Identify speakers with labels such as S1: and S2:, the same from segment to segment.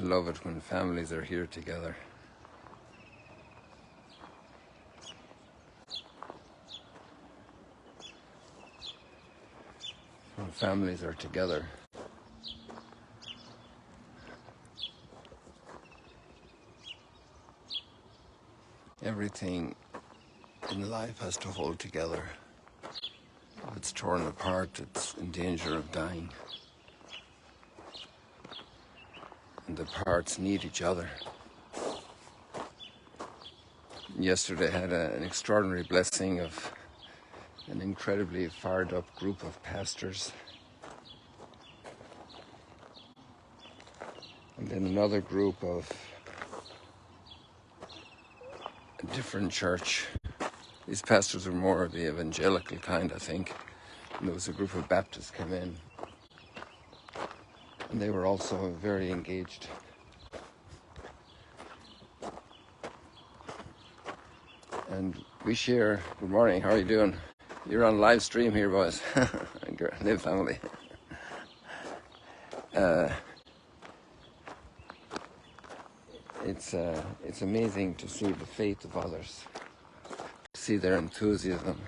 S1: love it when families are here together. When families are together. Everything in life has to hold together. If it's torn apart, it's in danger of dying. And the parts need each other. Yesterday I had an extraordinary blessing of an incredibly fired up group of pastors. And then another group of a different church. These pastors were more of the evangelical kind, I think. And there was a group of Baptists came in. And they were also very engaged. And we share, good morning, how are you doing? You're on live stream here, boys. Live family. It's amazing to see the faith of others, to see their enthusiasm,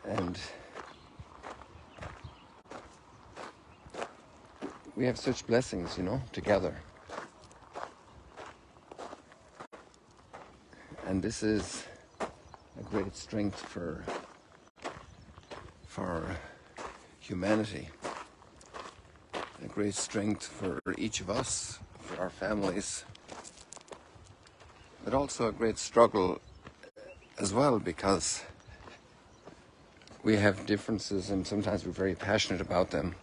S1: and we have such blessings, together. And this is a great strength for humanity, a great strength for each of us, for our families, but also a great struggle as well, because we have differences and sometimes we're very passionate about them.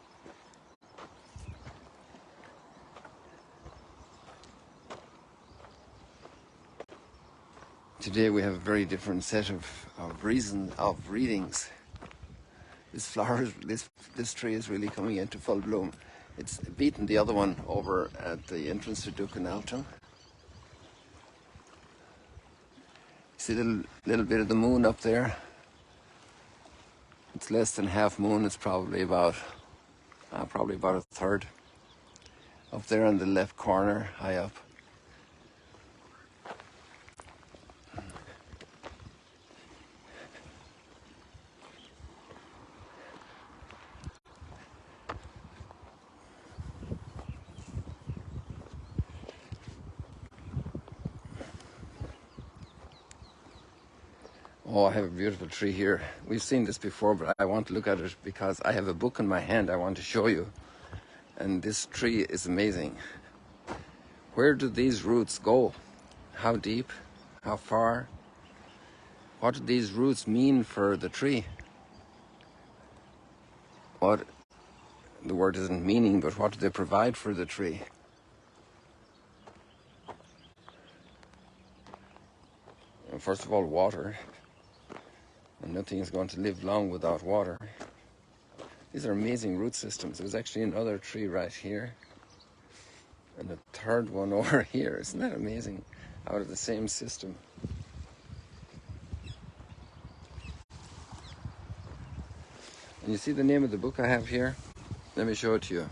S1: Today we have a very different set of readings. This tree is really coming into full bloom. It's beaten the other one over at the entrance to Duke and Alton. See the little bit of the moon up there? It's less than half moon. It's probably about a third. Up there in the left corner, high up. Oh, I have a beautiful tree here. We've seen this before, but I want to look at it because I have a book in my hand I want to show you. And this tree is amazing. Where do these roots go? How deep? How far? What do these roots mean for the tree? What, the word isn't meaning, but what do they provide for the tree? Well, first of all, water. And nothing is going to live long without water. These are amazing root systems. There's actually another tree right here. And a third one over here. Isn't that amazing? Out of the same system. And you see the name of the book I have here? Let me show it to you.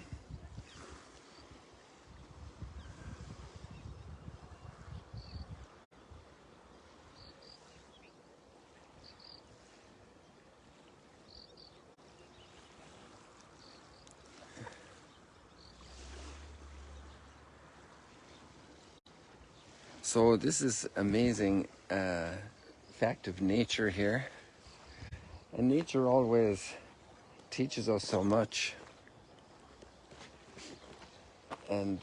S1: So this is amazing fact of nature here. And nature always teaches us so much. And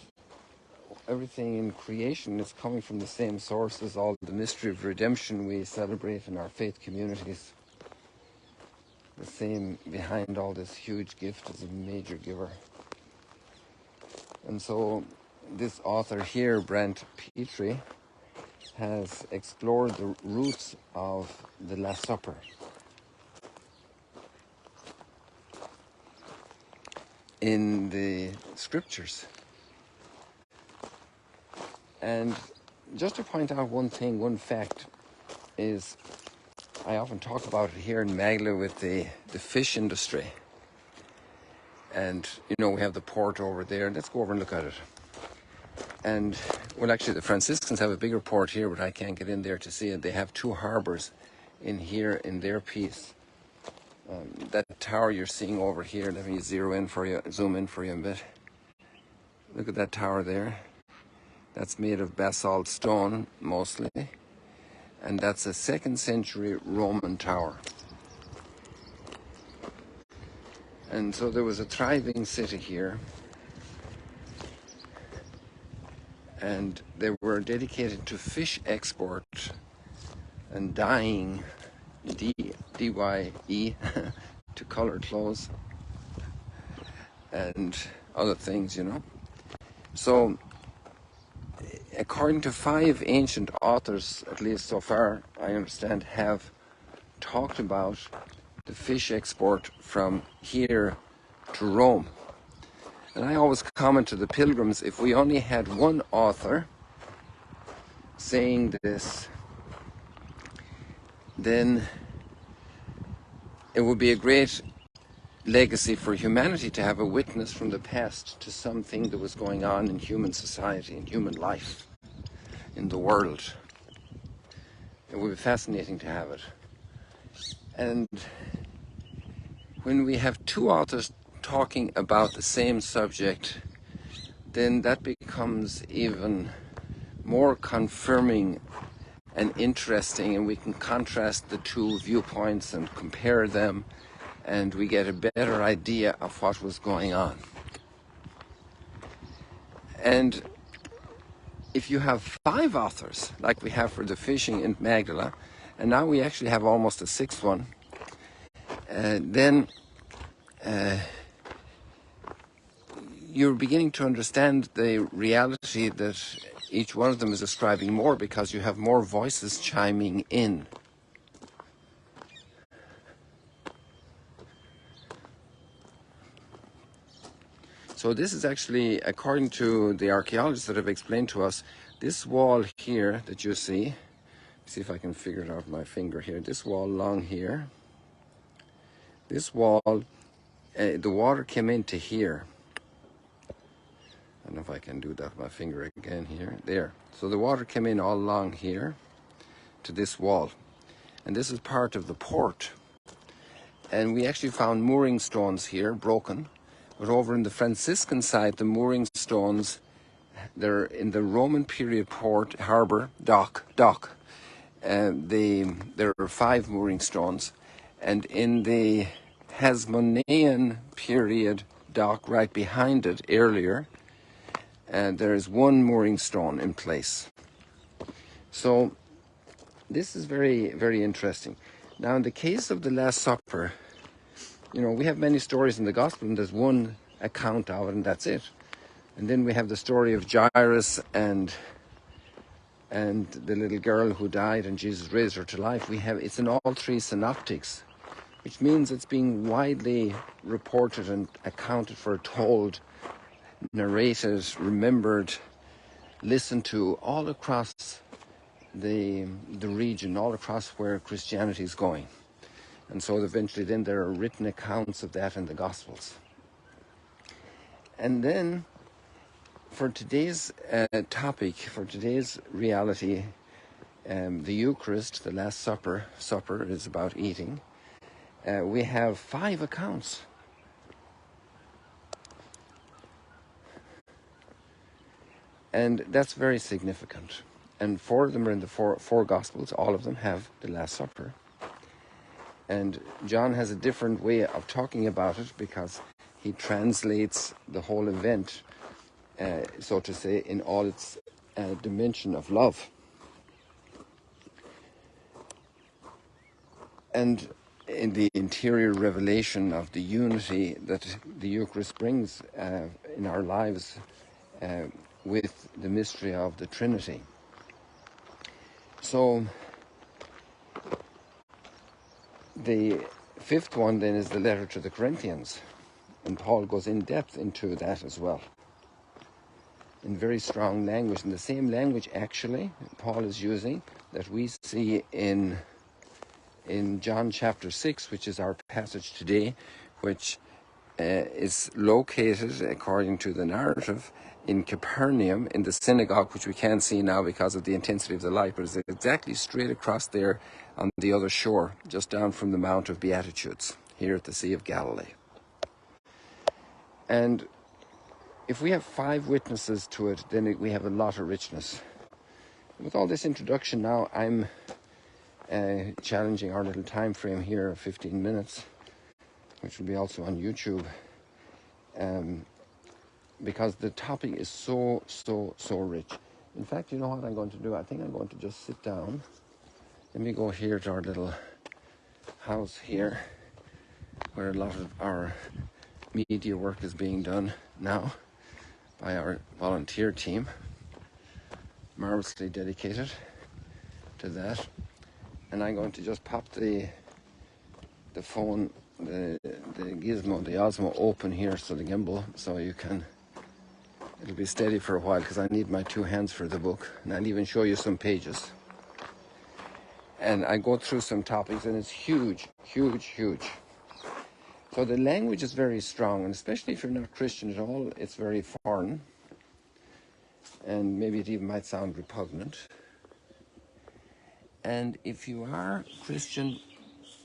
S1: everything in creation is coming from the same source as all the mystery of redemption we celebrate in our faith communities. The same behind all this huge gift is a major giver. And so this author here, Brent Petrie, has explored the roots of the Last Supper. In the scriptures. And just to point out one thing, one fact, is I often talk about it here in Magla with the fish industry. And, you know, we have the port over there. Let's go over and look at it. And, well, actually, the Franciscans have a bigger port here, but I can't get in there to see it. They have 2 harbors in here in their piece. That tower you're seeing over here, let me zoom in for you a bit. Look at that tower there. That's made of basalt stone, mostly. And that's a 2nd century Roman tower. And so there was a thriving city here. And they were dedicated to fish export and dyeing, D-Y-E, to color clothes and other things, you know. So, according to 5 ancient authors, at least so far I understand, have talked about the fish export from here to Rome. And I always comment to the pilgrims, if we only had one author saying this, then it would be a great legacy for humanity to have a witness from the past to something that was going on in human society, in human life, in the world. It would be fascinating to have it. And when we have 2 authors talking about the same subject, then that becomes even more confirming and interesting, and we can contrast the 2 viewpoints and compare them, and we get a better idea of what was going on. And if you have 5 authors, like we have for the fishing in Magdala, and now we actually have almost a 6th one, then you're beginning to understand the reality that each one of them is describing more, because you have more voices chiming in. So this is actually, according to the archaeologists that have explained to us, this wall here that you see if I can figure it out with my finger here, this wall along here, this wall, the water came into here. I don't know if I can do that with my finger again here. There. So the water came in all along here to this wall. And this is part of the port. And we actually found mooring stones here, broken. But over in the Franciscan side, the mooring stones, they're in the Roman period port, harbour, dock. There are 5 mooring stones. And in the Hasmonean period dock right behind it earlier, there is 1 mooring stone in place. So this is very, very interesting. Now, in the case of the Last Supper, you know, we have many stories in the Gospel, and there's one account of it, and that's it. And then we have the story of Jairus and the little girl who died, and Jesus raised her to life. It's in all 3 synoptics, which means it's being widely reported and accounted for, told, narrated, remembered, listened to all across the region, all across where Christianity is going. And so eventually then there are written accounts of that in the Gospels. And then for today's topic, for today's reality, the Eucharist, the Last Supper is about eating. We have 5 accounts. And that's very significant. And 4 of them are in the four Gospels. All of them have the Last Supper. And John has a different way of talking about it, because he translates the whole event, so to say, in all its dimension of love. And in the interior revelation of the unity that the Eucharist brings in our lives with the mystery of the Trinity. So the 5th one then is the letter to the Corinthians, and Paul goes in depth into that as well, in very strong language, in the same language actually Paul is using that we see in John chapter 6, which is our passage today, which is located, according to the narrative, in Capernaum, in the synagogue, which we can't see now because of the intensity of the light, but it's exactly straight across there on the other shore, just down from the Mount of Beatitudes, here at the Sea of Galilee. And if we have 5 witnesses to it, then we have a lot of richness. With all this introduction now, I'm challenging our little time frame here of 15 minutes, which will be also on YouTube, because the topic is so rich. In fact, you know what I'm going to do? I think I'm going to just sit down. Let me go here to our little house here, where a lot of our media work is being done now by our volunteer team, marvelously dedicated to that. And I'm going to just pop the phone, the gizmo, the Osmo open here, so the gimbal, so you can, it'll be steady for a while, because I need my 2 hands for the book, and I'll even show you some pages. And I go through some topics, and it's huge. So the language is very strong, and especially if you're not Christian at all, it's very foreign, and maybe it even might sound repugnant. And if you are Christian,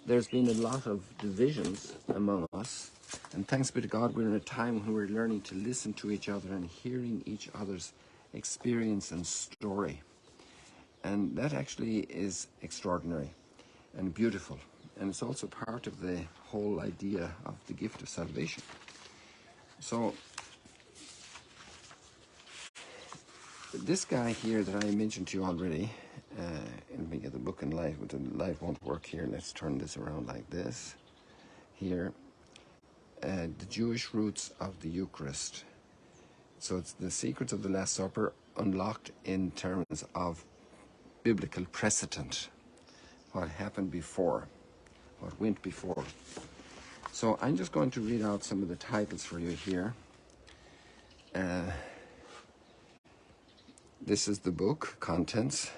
S1: there's been a lot of divisions among us, and thanks be to God, we're in a time when we're learning to listen to each other and hearing each other's experience and story. And that actually is extraordinary and beautiful. And it's also part of the whole idea of the gift of salvation. So, this guy here that I mentioned to you already, let me get the book in light, but the light won't work here. Let's turn this around like this. Here, the Jewish roots of the Eucharist. So it's the secrets of the Last Supper unlocked in terms of biblical precedent. What happened before, what went before. So I'm just going to read out some of the titles for you here. This is the book, contents.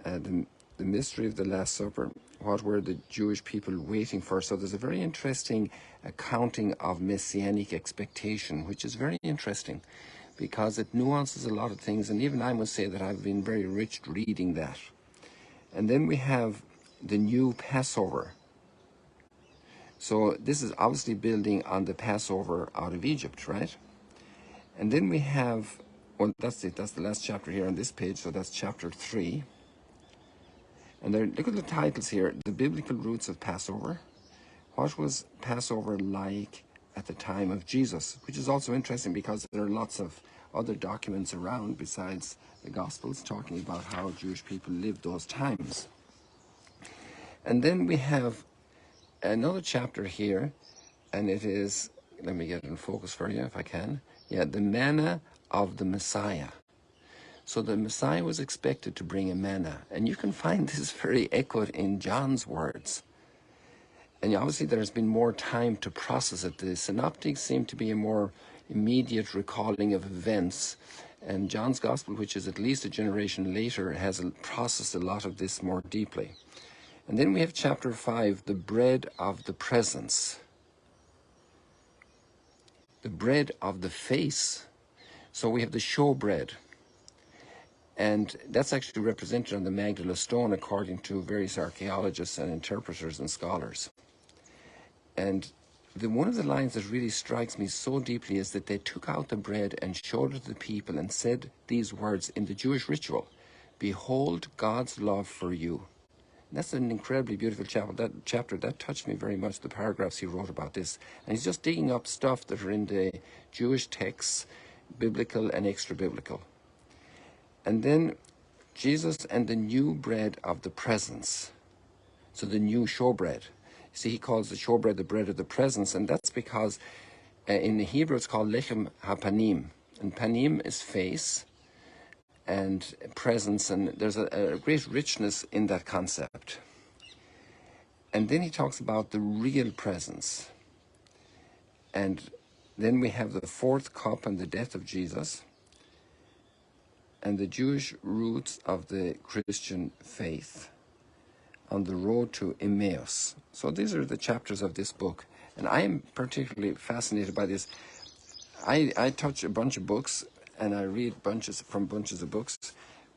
S1: The mystery of the Last Supper. What were the Jewish people waiting for? So there's a very interesting accounting of messianic expectation, which is very interesting because it nuances a lot of things. And even I must say that I've been very rich reading that. And then we have the new Passover. So this is obviously building on the Passover out of Egypt, right? And then we have, well, that's it. That's the last chapter here on this page. So that's chapter 3. And there, look at the titles here. The biblical roots of Passover. What was Passover like at the time of Jesus? Which is also interesting because there are lots of other documents around besides the Gospels talking about how Jewish people lived those times. And then we have another chapter here, and it is, let me get it in focus for you if I can. Yeah, the manna of the Messiah. So the Messiah was expected to bring a manna, and you can find this very echoed in John's words. And obviously there's been more time to process it. The synoptics seem to be a more immediate recalling of events, and John's Gospel, which is at least a generation later, has processed a lot of this more deeply. And then we have chapter 5, the bread of the presence. The bread of the face. So we have the showbread. And that's actually represented on the Magdala stone according to various archaeologists and interpreters and scholars. And one of the lines that really strikes me so deeply is that they took out the bread and showed it to the people and said these words in the Jewish ritual, "Behold God's love for you." And that's an incredibly beautiful chapter. That touched me very much, the paragraphs he wrote about this. And he's just digging up stuff that are in the Jewish texts, biblical and extra-biblical. And then Jesus and the new bread of the presence. So the new showbread. See, he calls the showbread the bread of the presence, and that's because in the Hebrew it's called lechem hapanim. And panim is face and presence, and there's a great richness in that concept. And then he talks about the real presence. And then we have the fourth cup and the death of Jesus, and the Jewish roots of the Christian faith on the road to Emmaus. So these are the chapters of this book. And I am particularly fascinated by this. I touch a bunch of books, and I read bunches of books,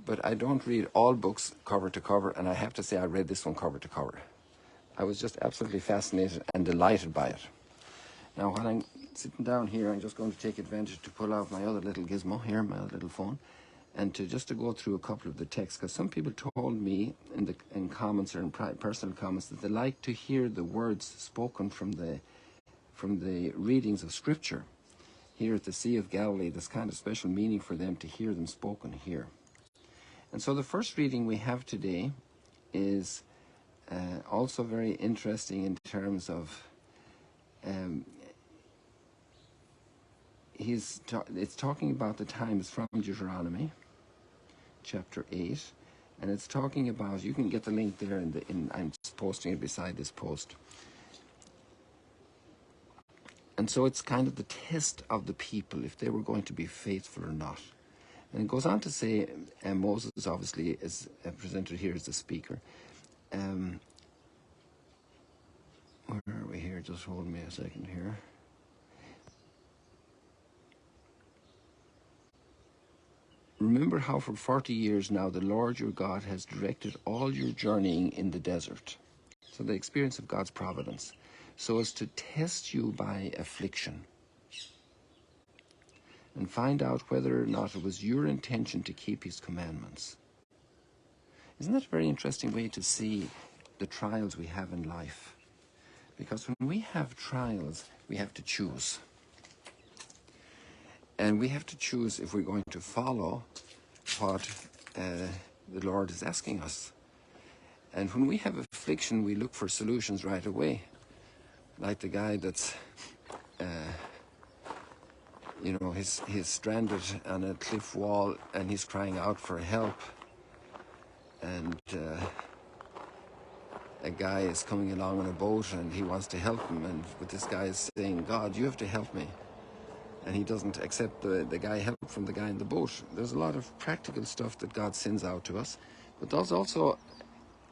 S1: but I don't read all books cover to cover, and I have to say I read this one cover to cover. I was just absolutely fascinated and delighted by it. Now, while I'm sitting down here, I'm just going to take advantage to pull out my other little gizmo here, my other little phone, and to go through a couple of the texts, because some people told me in comments or in personal comments that they like to hear the words spoken from the readings of Scripture. Here at the Sea of Galilee, there's kind of special meaning for them to hear them spoken here. And so the first reading we have today is also very interesting in terms of it's talking about the times from Deuteronomy chapter 8, and it's talking about, you can get the link there I'm posting it beside this post. And so it's kind of the test of the people, if they were going to be faithful or not. And it goes on to say, Moses obviously is presented here as the speaker. Where are we here? Just hold me a second here. Remember how for 40 years now the Lord your God has directed all your journeying in the desert. So the experience of God's providence, so as to test you by affliction and find out whether or not it was your intention to keep his commandments. Isn't that a very interesting way to see the trials we have in life? Because when we have trials, we have to choose. And we have to choose if we're going to follow what the Lord is asking us. And when we have affliction, we look for solutions right away. Like the guy that's, he's stranded on a cliff wall and he's crying out for help. And a guy is coming along on a boat and he wants to help him. But this guy is saying, God, you have to help me. And he doesn't accept the guy help from the guy in the boat. There's a lot of practical stuff that God sends out to us. But there's also,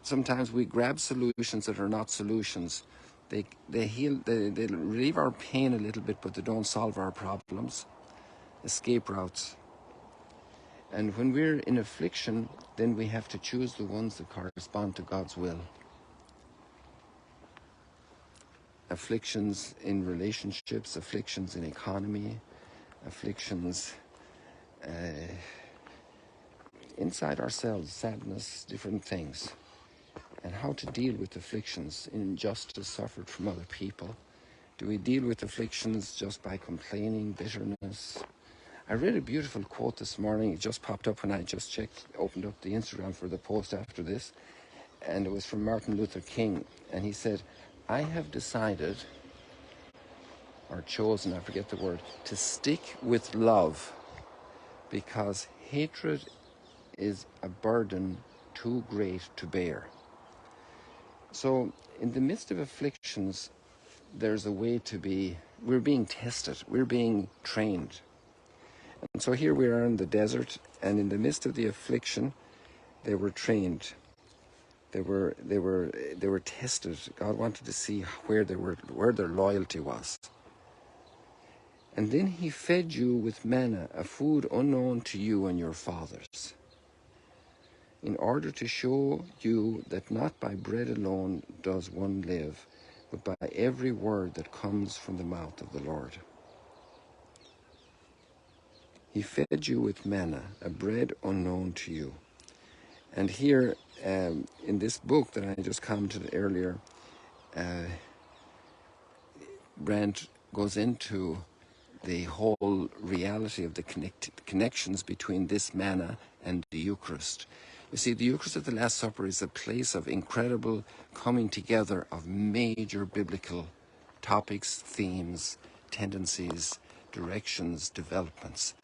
S1: sometimes we grab solutions that are not solutions. They relieve our pain a little bit, but they don't solve our problems. Escape routes. And when we're in affliction, then we have to choose the ones that correspond to God's will. Afflictions in relationships, afflictions in economy, afflictions inside ourselves, sadness, different things. And how to deal with afflictions, injustice suffered from other people. Do we deal with afflictions just by complaining, bitterness? I read a beautiful quote this morning. It just popped up when I just opened up the Instagram for the post after this. And it was from Martin Luther King. And he said, I have decided, or chosen, I forget the word, to stick with love because hatred is a burden too great to bear. So in the midst of afflictions, there's a way we're being tested, we're being trained. And so here we are in the desert, and in the midst of the affliction, they were trained. They were tested. God wanted to see where their loyalty was. And then he fed you with manna, a food unknown to you and your fathers, in order to show you that not by bread alone does one live, but by every word that comes from the mouth of the Lord. He fed you with manna, a bread unknown to you. And here, in this book that I just commented earlier, Brent goes into the whole reality of the connections between this manna and the Eucharist. You see, the Eucharist at the Last Supper is a place of incredible coming together of major biblical topics, themes, tendencies, directions, developments.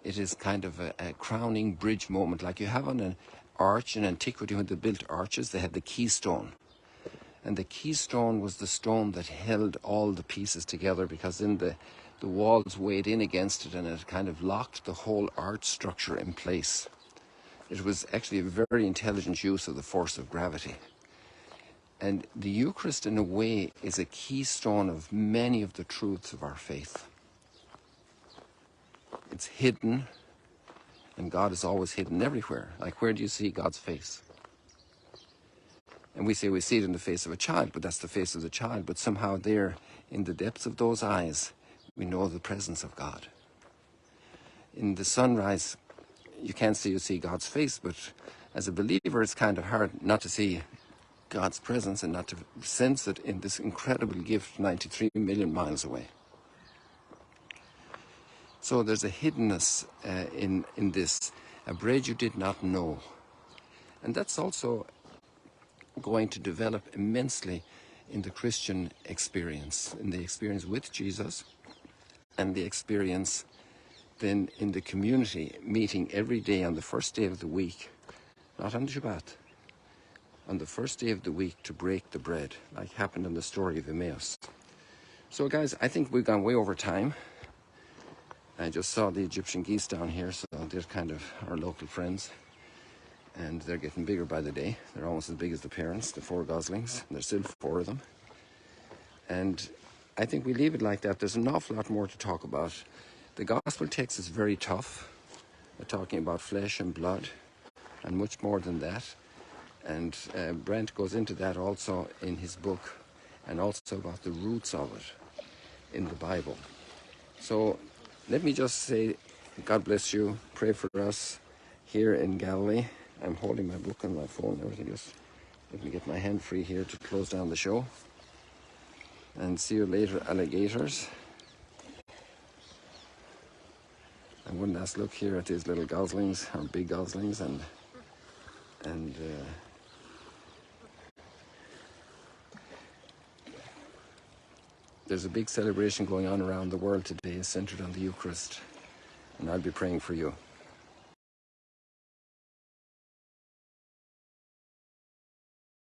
S1: It is kind of a crowning bridge moment, like you have on an arch in antiquity. When they built arches, they had the keystone. And the keystone was the stone that held all the pieces together, because then the walls weighed in against it and it kind of locked the whole arch structure in place. It was actually a very intelligent use of the force of gravity. And the Eucharist, in a way, is a keystone of many of the truths of our faith. It's hidden, and God is always hidden everywhere. Like, where do you see God's face? And we say we see it in the face of a child, but that's the face of the child. But somehow there, in the depths of those eyes, we know the presence of God. In the sunrise, you can't say you see God's face, but as a believer, it's kind of hard not to see God's presence and not to sense it in this incredible gift 93 million miles away. So there's a hiddenness in this, a bread you did not know. And that's also going to develop immensely in the Christian experience, in the experience with Jesus, and the experience then in the community, meeting every day on the first day of the week, not on Shabbat, on the first day of the week to break the bread, like happened in the story of Emmaus. So guys, I think we've gone way over time. I just saw the Egyptian geese down here, so they're kind of our local friends. And they're getting bigger by the day. They're almost as big as the parents, the 4 goslings. There's still 4 of them. And I think we leave it like that. There's an awful lot more to talk about. The gospel text is very tough. We're talking about flesh and blood and much more than that. And Brent goes into that also in his book, and also about the roots of it in the Bible. So let me just say, God bless you. Pray for us here in Galilee. I'm holding my book on my phone and everything. Just let me get my hand free here to close down the show. And see you later, alligators. And one last look here at these little goslings, or big goslings, and there's a big celebration going on around the world today, centered on the Eucharist, and I'll be praying for you.